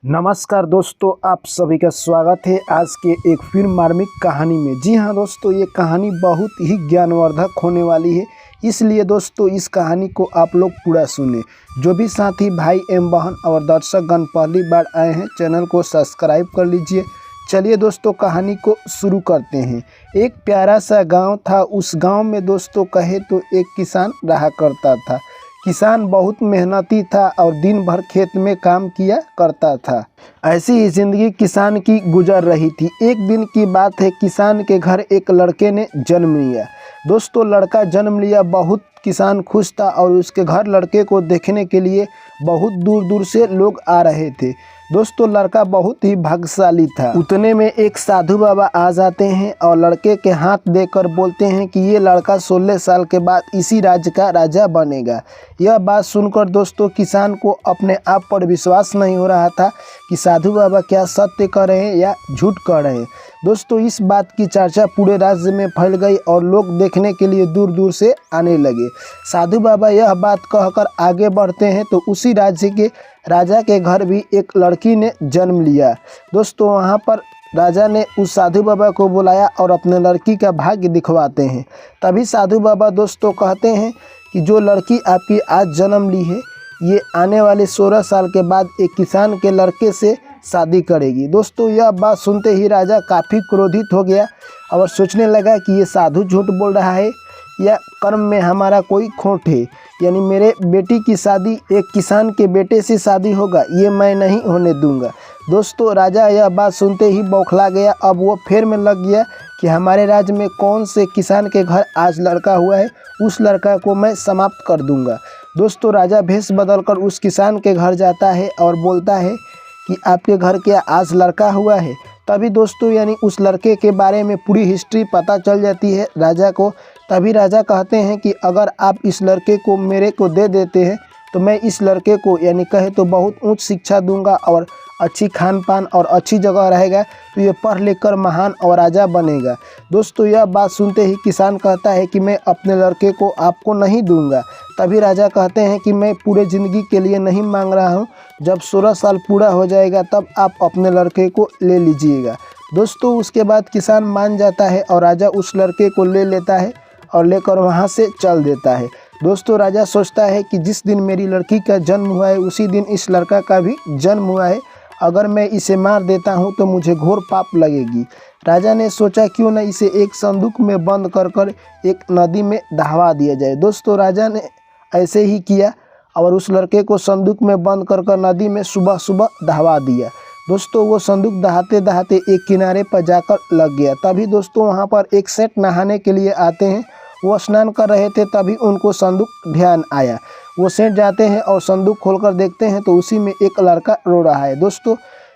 नमस्कार दोस्तों, आप सभी का स्वागत है आज के एक फिर मार्मिक कहानी में। जी हाँ दोस्तों, ये कहानी बहुत ही ज्ञानवर्धक होने वाली है, इसलिए दोस्तों इस कहानी को आप लोग पूरा सुने। जो भी साथी भाई एवं बहन और दर्शकगण पहली बार आए हैं, चैनल को सब्सक्राइब कर लीजिए। चलिए दोस्तों कहानी को शुरू करते हैं। एक प्यारा सा गाँव था। उस गाँव में दोस्तों कहे तो एक किसान रहा करता था। किसान बहुत मेहनती था और दिन भर खेत में काम किया करता था। ऐसी ही जिंदगी किसान की गुजर रही थी। एक दिन की बात है, किसान के घर एक लड़के ने जन्म लिया। दोस्तों लड़का जन्म लिया, बहुत किसान खुश था और उसके घर लड़के को देखने के लिए बहुत दूर दूर से लोग आ रहे थे। दोस्तों लड़का बहुत ही भाग्यशाली था। उतने में एक साधु बाबा आ जाते हैं और लड़के के हाथ देकर बोलते हैं कि ये लड़का 16 साल के बाद इसी राज्य का राजा बनेगा। यह बात सुनकर दोस्तों किसान को अपने आप पर विश्वास नहीं हो रहा था कि साधु बाबा क्या सत्य कह रहे हैं या झूठ कह रहे हैं। दोस्तों इस बात की चर्चा पूरे राज्य में फैल गई और लोग देखने के लिए दूर दूर से आने लगे। साधु बाबा यह बात कहकर आगे बढ़ते हैं तो उसी राज्य के राजा के घर भी एक लड़की ने जन्म लिया। दोस्तों वहाँ पर राजा ने उस साधु बाबा को बुलाया और अपने लड़की का भाग्य दिखवाते हैं। तभी साधु बाबा दोस्तों कहते हैं कि जो लड़की आपकी आज जन्म ली है, ये आने वाले 16 साल के बाद एक किसान के लड़के से शादी करेगी। दोस्तों यह बात सुनते ही राजा काफ़ी क्रोधित हो गया और सोचने लगा कि ये साधु झूठ बोल रहा है या कर्म में हमारा कोई खोट है, यानी मेरे बेटी की शादी एक किसान के बेटे से शादी होगा, ये मैं नहीं होने दूंगा। दोस्तों राजा यह बात सुनते ही बौखला गया। अब वो फेर में लग गया कि हमारे राज्य में कौन से किसान के घर आज लड़का हुआ है, उस लड़का को मैं समाप्त कर दूंगा। दोस्तों राजा भेष बदलकर उस किसान के घर जाता है और बोलता है कि आपके घर क्या आज लड़का हुआ है। तभी दोस्तों यानी उस लड़के के बारे में पूरी हिस्ट्री पता चल जाती है राजा को। तभी राजा कहते हैं कि अगर आप इस लड़के को मेरे को दे देते हैं तो मैं इस लड़के को यानी कहे तो बहुत उच्च शिक्षा दूंगा और अच्छी खान पान और अच्छी जगह रहेगा, तो ये पढ़ लिख कर महान और राजा बनेगा। दोस्तों यह बात सुनते ही किसान कहता है कि मैं अपने लड़के को आपको नहीं दूंगा। तभी राजा कहते हैं कि मैं पूरे ज़िंदगी के लिए नहीं मांग रहा हूँ, जब 16 साल पूरा हो जाएगा तब आप अपने लड़के को ले लीजिएगा। दोस्तों उसके बाद किसान मान जाता है और राजा उस लड़के को ले लेता है और लेकर वहाँ से चल देता है। दोस्तों राजा सोचता है कि जिस दिन मेरी लड़की का जन्म हुआ है उसी दिन इस लड़का का भी जन्म हुआ है। अगर मैं इसे मार देता हूँ तो मुझे घोर पाप लगेगी। राजा ने सोचा क्यों न इसे एक संदूक में बंद कर एक नदी में दहवा दिया जाए। दोस्तों राजा ने ऐसे ही किया और उस लड़के को संदूक में बंद कर नदी में सुबह सुबह दहवा दिया। दोस्तों वो संदूक दहाते दहाते एक किनारे पर जाकर लग गया। तभी दोस्तों वहाँ पर एक सेठ नहाने के लिए आते हैं। वो स्नान कर रहे थे, तभी उनको संदूक ध्यान आया। वो सेठ जाते हैं और संदूक खोलकर देखते हैं तो उसी में एक लड़का रो रहा है। दोस्तों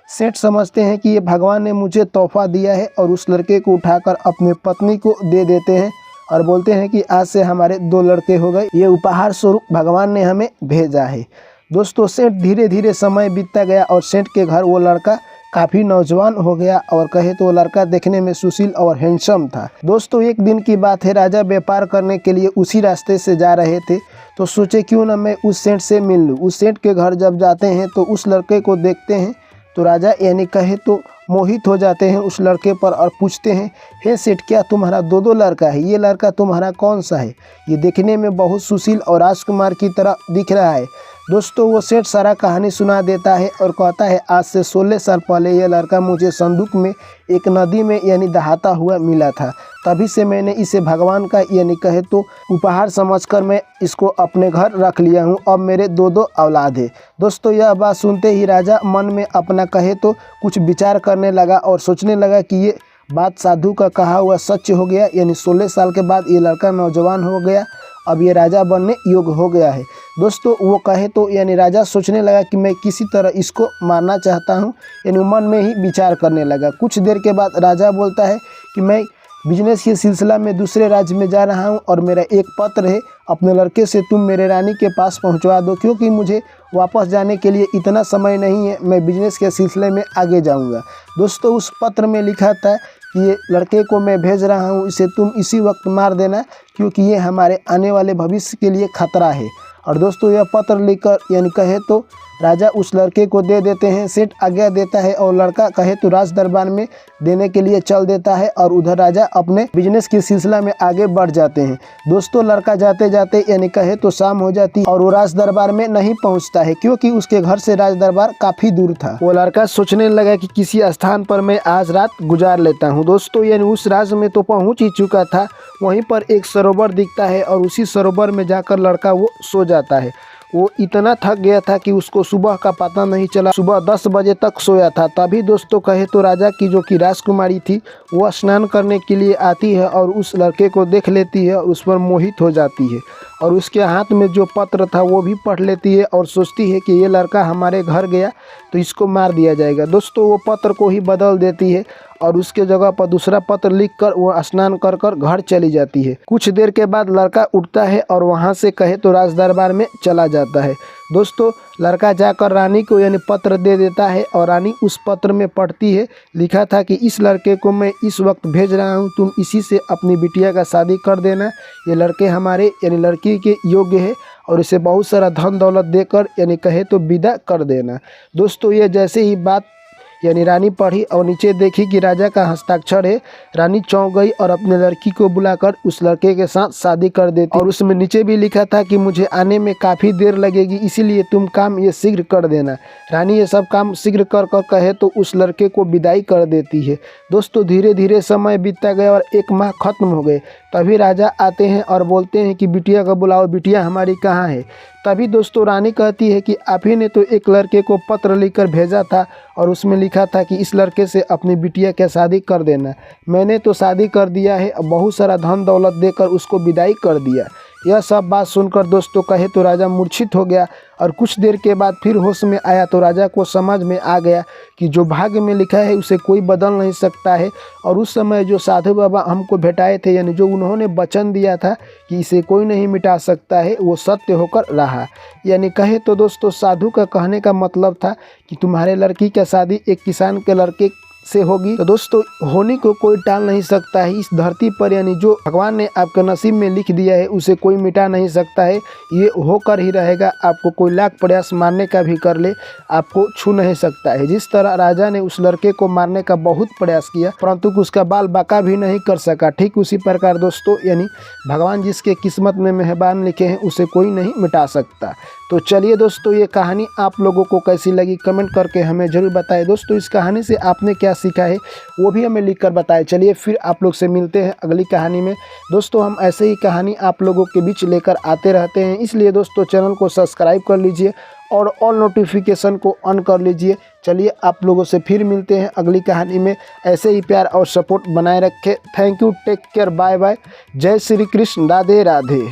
सेठ समझते हैं कि ये भगवान ने मुझे तोहफा दिया है और उस लड़के को उठाकर अपने पत्नी को दे देते हैं और बोलते हैं कि आज से हमारे 2 लड़के हो गए, ये उपहार स्वरूप भगवान ने हमें भेजा है। दोस्तों सेठ धीरे धीरे समय बीतता गया और सेठ के घर वो लड़का काफ़ी नौजवान हो गया और कहे तो वो लड़का देखने में सुशील और हैंडसम था। दोस्तों एक दिन की बात है, राजा व्यापार करने के लिए उसी रास्ते से जा रहे थे तो सोचे क्यों ना मैं उस सेठ से मिल लूँ। उस सेठ के घर जब जाते हैं तो उस लड़के को देखते हैं तो राजा यानी कहे तो मोहित हो जाते हैं उस लड़के पर और पूछते हैं, हे सेठ क्या तुम्हारा 2 लड़का है? ये लड़का तुम्हारा कौन सा है? ये देखने में बहुत सुशील और राजकुमार की तरह दिख रहा है। दोस्तों वो सेठ सारा कहानी सुना देता है और कहता है आज से 16 साल पहले यह लड़का मुझे संदूक में एक नदी में यानी दहाता हुआ मिला था। तभी से मैंने इसे भगवान का यानी कहे तो उपहार समझकर मैं इसको अपने घर रख लिया हूँ। अब मेरे 2 औलाद है। दोस्तों यह बात सुनते ही राजा मन में अपना कहे तो कुछ विचार करने लगा और सोचने लगा कि ये बात साधु का कहा हुआ सच हो गया, यानी 16 साल के बाद ये लड़का नौजवान हो गया, अब ये राजा बनने योग्य हो गया है। दोस्तों वो कहे तो यानी राजा सोचने लगा कि मैं किसी तरह इसको मारना चाहता हूँ, यानी मन में ही विचार करने लगा। कुछ देर के बाद राजा बोलता है कि मैं बिजनेस के सिलसिला में दूसरे राज्य में जा रहा हूँ और मेरा एक पत्र है, अपने लड़के से तुम मेरे रानी के पास पहुँचवा दो, क्योंकि मुझे वापस जाने के लिए इतना समय नहीं है, मैं बिजनेस के सिलसिले में आगे जाऊँगा। दोस्तों उस पत्र में लिखा था कि ये लड़के को मैं भेज रहा हूँ, इसे तुम इसी वक्त मार देना, क्योंकि ये हमारे आने वाले भविष्य के लिए खतरा है। और दोस्तों यह पत्र लिखकर यानी कहे तो राजा उस लड़के को दे देते हैं। सेठ आज्ञा देता है और लड़का कहे तो राज दरबार में देने के लिए चल देता है और उधर राजा अपने बिजनेस की सिलसिला में आगे बढ़ जाते हैं। दोस्तों लड़का जाते जाते यानी कहे तो शाम हो जाती और वो राज दरबार में नहीं पहुंचता है, क्योंकि उसके घर से राज दरबार काफी दूर था। वो लड़का सोचने लगा कि किसी स्थान पर मैं आज रात गुजार लेता हूँ। दोस्तों यानी उस राज में तो पहुँच ही चुका था। वहीं पर एक सरोवर दिखता है और उसी सरोवर में जाकर लड़का वो सो जाता है। वो इतना थक गया था कि उसको सुबह का पता नहीं चला। सुबह 10 बजे तक सोया था। तभी दोस्तों कहे तो राजा की जो कि राजकुमारी थी वो स्नान करने के लिए आती है और उस लड़के को देख लेती है और उस पर मोहित हो जाती है और उसके हाथ में जो पत्र था वो भी पढ़ लेती है और सोचती है कि ये लड़का हमारे घर गया तो इसको मार दिया जाएगा। दोस्तों वो पत्र को ही बदल देती है और उसके जगह पर दूसरा पत्र लिखकर वो स्नान कर कर घर चली जाती है। कुछ देर के बाद लड़का उठता है और वहाँ से कहे तो राज दरबार में चला जाता है। दोस्तों लड़का जाकर रानी को यानी पत्र दे देता है और रानी उस पत्र में पढ़ती है, लिखा था कि इस लड़के को मैं इस वक्त भेज रहा हूँ, तुम इसी से अपनी बिटिया का शादी कर देना। ये लड़के हमारे यानी लड़की के योग्य है और इसे बहुत सारा धन दौलत देकर यानी कहे तो विदा कर देना। दोस्तों ये जैसे ही बात यानी रानी पढ़ी और नीचे देखी कि राजा का हस्ताक्षर है, रानी चौंक गई और अपने लड़की को बुलाकर उस लड़के के साथ शादी कर देती। और उसमें नीचे भी लिखा था कि मुझे आने में काफ़ी देर लगेगी, इसीलिए तुम काम ये शीघ्र कर देना। रानी ये सब काम शीघ्र कर कर कहे तो उस लड़के को विदाई कर देती है। दोस्तों धीरे धीरे समय बीतता गया और 1 माह खत्म हो गए। तभी राजा आते हैं और बोलते हैं कि बिटिया को बुलाओ, बिटिया हमारी कहाँ है। तभी दोस्तों रानी कहती है कि आप ही ने तो एक लड़के को पत्र लिखकर भेजा था और उसमें लिखा था कि इस लड़के से अपनी बिटिया की शादी कर देना। मैंने तो शादी कर दिया है, बहुत सारा धन दौलत देकर उसको विदाई कर दिया। यह सब बात सुनकर दोस्तों कहे तो राजा मूर्छित हो गया और कुछ देर के बाद फिर होश में आया तो राजा को समझ में आ गया कि जो भाग्य में लिखा है उसे कोई बदल नहीं सकता है। और उस समय जो साधु बाबा हमको भेटाए थे यानी जो उन्होंने वचन दिया था कि इसे कोई नहीं मिटा सकता है, वो सत्य होकर रहा। यानी कहे तो दोस्तों साधु का कहने का मतलब था कि तुम्हारे लड़की की शादी एक किसान के लड़के से होगी। तो दोस्तों होने को कोई टाल नहीं सकता है इस धरती पर, यानी जो भगवान ने आपके नसीब में लिख दिया है उसे कोई मिटा नहीं सकता है, ये होकर ही रहेगा। आपको कोई लाख प्रयास मारने का भी कर ले, आपको छू नहीं सकता है। जिस तरह राजा ने उस लड़के को मारने का बहुत प्रयास किया परंतु उसका बाल बाका भी नहीं कर सका, ठीक उसी प्रकार दोस्तों यानी भगवान जिसके किस्मत में मेहरबान लिखे हैं उसे कोई नहीं मिटा सकता। तो चलिए दोस्तों ये कहानी आप लोगों को कैसी लगी कमेंट करके हमें ज़रूर बताएं। दोस्तों इस कहानी से आपने क्या सीखा है वो भी हमें लिख कर बताएं। चलिए फिर आप लोग से मिलते हैं अगली कहानी में। दोस्तों हम ऐसे ही कहानी आप लोगों के बीच लेकर आते रहते हैं, इसलिए दोस्तों चैनल को सब्सक्राइब कर लीजिए और ऑल नोटिफिकेशन को ऑन कर लीजिए। चलिए आप लोगों से फिर मिलते हैं अगली कहानी में। ऐसे ही प्यार और सपोर्ट बनाए रखें। Thank you, take care, bye bye, जय श्री कृष्ण, राधे राधे।